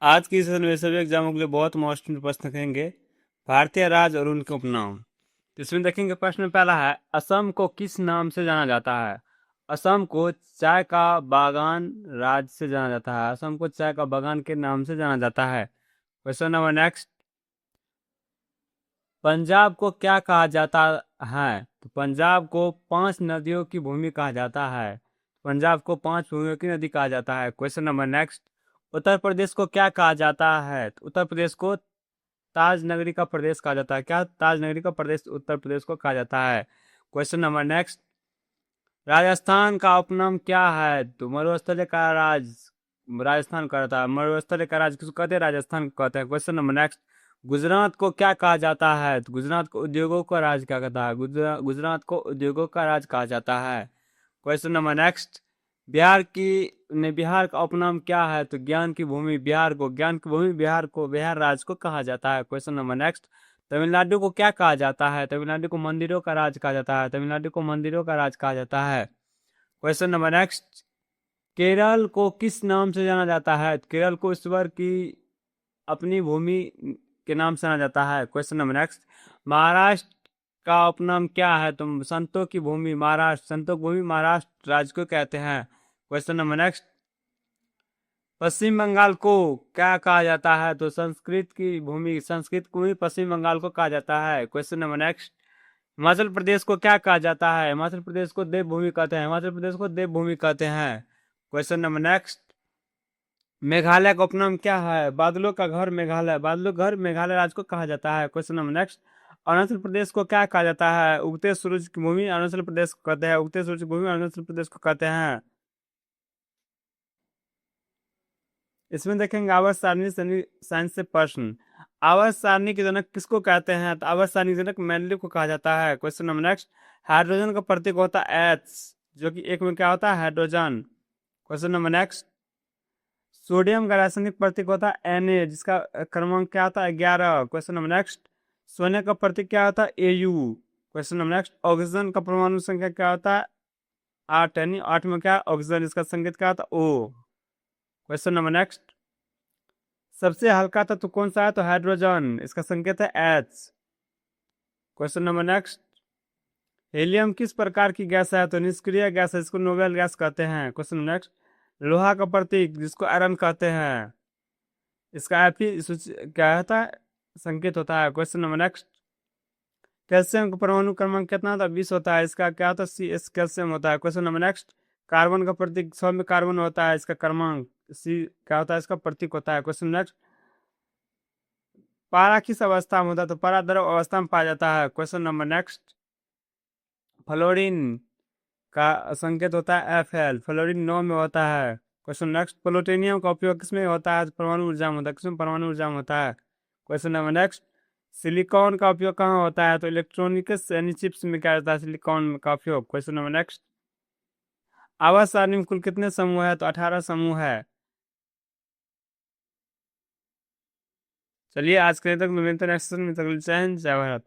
आज की सेशन में सभी एग्जामों के लिए बहुत मोस्ट प्रश्न कहेंगे भारतीय राज्य और उनके उपनाम। तो इसमें देखेंगे प्रश्न में पहला है, असम को किस नाम से जाना जाता है? असम को चाय का बागान राज्य से जाना जाता है। असम को चाय का बागान के नाम से जाना जाता है। क्वेश्चन नंबर नेक्स्ट, पंजाब को क्या कहा जाता है? तो पंजाब को 5 नदियों की भूमि कहा जाता है। पंजाब को 5 भूमियों की नदी कहा जाता है। Question number next, Uttar Pradesh को क्या कहा जाता है? तो उत्तर प्रदेश को ताज नगरी का प्रदेश कहा जाता है। क्या ताज नगरी का प्रदेश उत्तर प्रदेश को कहा जाता है? क्वेश्चन नंबर नेक्स्ट, राजस्थान का उपनाम क्या है? तो मरुस्थलीय का राज राजस्थान का रहता है। मरुस्थलीय का राज किसको कहते हैं? राजस्थान को कहते हैं। क्वेश्चन नंबर नेक्स्ट, गुजरात को क्या कहा जाता है? तो गुजरात को उद्योगों का राज क्या कहता है? गुजरात को उद्योगों का राज कहा जाता है। क्वेश्चन नंबर नेक्स्ट, बिहार का उपनाम क्या है? तो ज्ञान की भूमि बिहार को बिहार राज्य को कहा जाता है। क्वेश्चन नंबर नेक्स्ट, तमिलनाडु को क्या कहा जाता है? तमिलनाडु को मंदिरों का राज कहा जाता है। तमिलनाडु को मंदिरों का राज कहा जाता है। क्वेश्चन नंबर नेक्स्ट, केरल को किस नाम से जाना जाता है? केरल को ईश्वर की अपनी भूमि के नाम से जाना जाता है। क्वेश्चन नंबर नेक्स्ट, महाराष्ट्र का उपनाम क्या है? तुम संतों की भूमि महाराष्ट्र संतों की भूमि महाराष्ट्र राज्य को कहते हैं। क्वेश्चन नंबर नेक्स्ट, पश्चिम बंगाल को क्या कहा जाता है? तो संस्कृत की भूमि पश्चिम बंगाल को कहा जाता है। Question number next, Himachal Pradesh को क्या कहा जाता है? हिमाचल प्रदेश को देवभूमि कहते हैं। हिमाचल प्रदेश को देवभूमि कहते हैं। क्वेश्चन नंबर नेक्स्ट, मेघालय का उपनाम क्या है? बादलों का घर मेघालय बादलों का घर मेघालय राज्य को कहा जाता है। Question number next, Arunachal Pradesh को क्या कहा जाता है? उगते सूरज की भूमि अरुणाचल प्रदेश को कहते हैं। उगते सूरज की भूमि अरुणाचल प्रदेश को कहते हैं। इसमें देखेंगे आवर्त सारणी साइंस से प्रश्न। आवर्त सारणी के जनक किसको कहते हैं? तो आवर्त सारणी के जनक मेंडलीव को कहा जाता है। क्वेश्चन नंबर नेक्स्ट, हाइड्रोजन का प्रतीक होता है एच, जो कि एक में क्या होता है? Hydrogen. Question number next, sodium का रासायनिक प्रतीक होता है Na, जिसका क्रमांक क्या होता है? 11। क्वेश्चन नंबर नेक्स्ट, सोने का प्रतीक क्या होता है? Au। Question number next, oxygen का परमाणु संख्या क्या होता है? 8, यानी 8 में क्या ऑक्सीजन, इसका संकेत क्या होता है? O। क्वेश्चन नंबर नेक्स्ट, सबसे हल्का तत्व कौन सा है? तो हाइड्रोजन, इसका संकेत है H। Question number next, helium किस प्रकार की गैस है? तो निष्क्रिय गैस है, इसको नोबेल गैस कहते हैं। क्वेश्चन नंबर नेक्स्ट, लोहा का प्रतीक जिसको आयरन कहते हैं, इसका क्या होता है? संकेत होता है। क्वेश्चन नंबर नेक्स्ट, कैल्शियम का परमाणु क्रमांक कितना होता है? 20 होता है, इसका क्या होता है? Cs कैल्शियम होता है। क्वेश्चन नंबर नेक्स्ट, कार्बन का प्रतीक 100 में कार्बन होता है, इसका क्रमांक C क्या होता है? इसका प्रतीक होता है। क्वेश्चन नेक्स्ट, पारा किस अवस्था में होता है? तो पारा द्रव अवस्था में पाया जाता है। क्वेश्चन नंबर नेक्स्ट, फ्लोरीन का संकेत होता है Fl, फ्लोरीन 9 में होता है। क्वेश्चन नेक्स्ट, प्लूटोनियम का उपयोग किसमें होता है? परमाणु ऊर्जा में होता है। किसमें? परमाणु ऊर्जा में होता है। क्वेश्चन नंबर नेक्स्ट, सिलिकॉन का उपयोग कहाँ होता है? तो इलेक्ट्रॉनिक्स यानी चिप्स में क्या होता है? सिलिकॉन का उपयोग। क्वेश्चन नंबर नेक्स्ट, आवाज सारणी में कुल कितने समूह है? तो 18 समूह है। चलिए आज के लिए तक मिलते हैं नेक्स्ट सेशन में। तक जय हिंद, जय भारत।